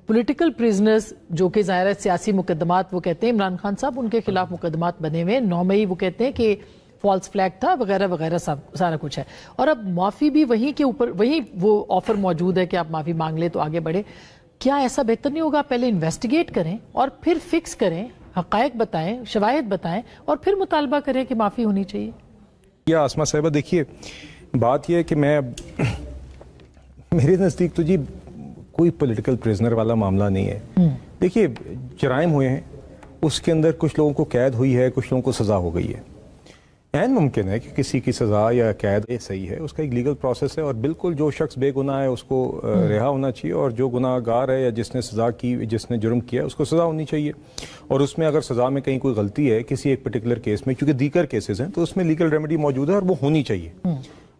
Political prisoners جو کہ ظاہر ہے سیاسی مقدمات وہ کہتے ہیں عمران خان صاحب ان کے خلاف مقدمات بنے ہوئے 9 مئی وہ کہتے ہیں کہ فالس فلیگ تھا وغیرہ وغیرہ سارا کچھ ہے، اور اب معافی بھی وہیں کے اوپر وہیں وہ آفر موجود ہے کہ آپ معافی مانگ لیں تو آگے بڑھے. کیا ایسا بہتر نہیں ہوگا پہلے انویسٹیگیٹ کریں اور پھر فکس کریں، حقائق بتائیں، شواہد بتائیں اور پھر مطالبہ کریں کہ معافی ہونی چاہیے؟ یا آسمہ صاحبہ دیکھیے بات یہ ہے کہ میں میرے نزدیک تو جی کوئی پولیٹیکل پریزنر والا معاملہ نہیں ہے. دیکھیے جرائم ہوئے ہیں، اس کے اندر کچھ لوگوں کو قید ہوئی ہے، کچھ لوگوں کو سزا ہو گئی ہے. عین ممکن ہے کہ کسی کی سزا یا قید صحیح ہے، اس کا ایک لیگل پروسیس ہے اور بالکل جو شخص بے گناہ ہے اس کو رہا ہونا چاہیے، اور جو گناہ گار ہے یا جس نے سزا کی، جس نے جرم کیا ہے اس کو سزا ہونی چاہیے. اور اس میں اگر سزا میں کہیں کوئی غلطی ہے کسی ایک پرٹیکولر کیس میں، کیونکہ دیگر کیسز ہیں تو اس میں لیگل ریمیڈی موجود ہے اور وہ ہونی چاہیے.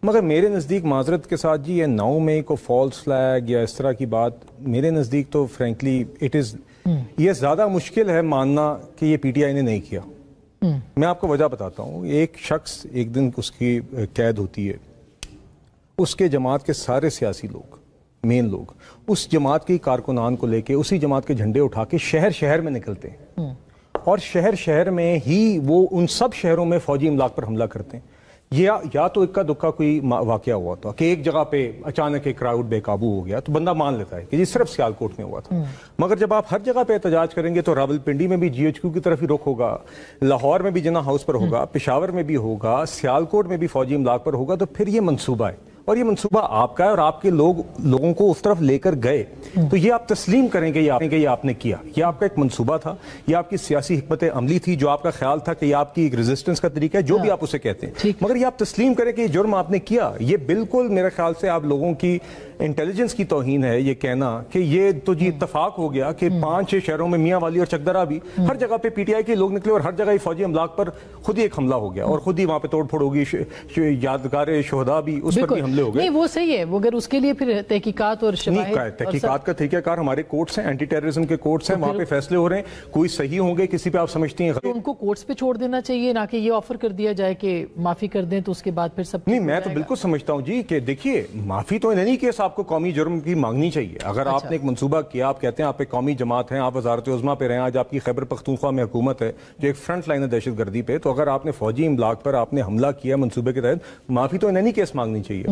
مگر میرے نزدیک معذرت کے ساتھ جی یہ 9 مئی کو فالس فلیگ یا اس طرح کی بات میرے نزدیک تو فرینکلی یہ زیادہ مشکل ہے ماننا کہ یہ پی ٹی آئی نے نہیں کیا. میں آپ کو وجہ بتاتا ہوں. ایک شخص ایک دن اس کی قید ہوتی ہے، اس کے جماعت کے سارے سیاسی لوگ، مین لوگ اس جماعت کے کارکنان کو لے کے اسی جماعت کے جھنڈے اٹھا کے شہر شہر میں نکلتے ہیں، اور شہر شہر میں ہی وہ ان سب شہروں میں فوجی املاک پر حملہ کرتے ہیں. یا تو اکا دکا کوئی واقعہ ہوا تھا کہ ایک جگہ پہ اچانک ایک کراؤڈ بے قابو ہو گیا تو بندہ مان لیتا ہے کہ یہ صرف سیالکوٹ میں ہوا تھا. مگر جب آپ ہر جگہ پہ احتجاج کریں گے تو راولپنڈی میں بھی جی ایچ کیو کی طرف ہی رخ ہوگا، لاہور میں بھی جناح ہاؤس پر ہوگا، پشاور میں بھی ہوگا، سیالکوٹ میں بھی فوجی املاک پر ہوگا. تو پھر یہ منصوبہ ہے اور یہ منصوبہ آپ کا ہے اور آپ کے لوگوں کو اس طرف لے کر گئے. تو یہ آپ تسلیم کریں گے یہ آپ نے کیا، یہ آپ کا ایک منصوبہ تھا، یہ آپ کی سیاسی حکمت عملی تھی، جو آپ کا خیال تھا کہ یہ آپ کی ایک ریزسٹنس کا طریقہ ہے، جو بھی آپ اسے کہتے ہیں. مگر یہ آپ تسلیم کریں کہ یہ جرم آپ نے کیا. یہ بالکل میرے خیال سے آپ لوگوں کی انٹیلیجنس کی توہین ہے یہ کہنا کہ یہ تو جی اتفاق ہو گیا کہ 5-6 شہروں میں میاں والی اور چکدرا بھی ہر جگہ پہ پی ٹی آئی کے لوگ نکلے اور ہر جگہ ہی فوجی املاک پر خود ہی ایک حملہ ہو گیا اور خود ہی وہاں پہ توڑ پھوڑ ہوگی، یادگار شہداء بھی اس پر بھی حملے ہو گئے. نہیں وہ صحیح ہے، مگر اس کے لیے پھر تحقیقات اور شواہد، تحقیقات کا طریقہ کار ہمارے کورٹس ہیں، اینٹی ٹیررزم کے کورٹس ہیں، وہاں پہ فیصلے ہو رہے ہیں. کوئی صحیح ہوں گے، کسی پہ آپ سمجھتی ہیں ان کو کورٹس پہ چھوڑ دینا چاہیے، نہ کہ یہ آفر کر دیا جائے کہ معافی کر دیں تو اس کے بعد پھر سب. نہیں میں تو بالکل سمجھتا ہوں جی کہ دیکھیے معافی تو نہیں کیس آپ کو قومی جرم کی مانگنی چاہیے. اگر آپ نے ایک منصوبہ کیا، آپ کہتے ہیں آپ ایک قومی جماعت ہیں، آپ وزارت عظمیٰ پہ رہے ہیں، آج آپ کی خیبر پختونخوا میں حکومت ہے جو ایک فرنٹ لائن ہے دہشت گردی پہ، تو اگر آپ نے فوجی املاک پر آپ نے حملہ کیا منصوبے کے تحت، معافی تو نہیں کیس مانگنی چاہیے.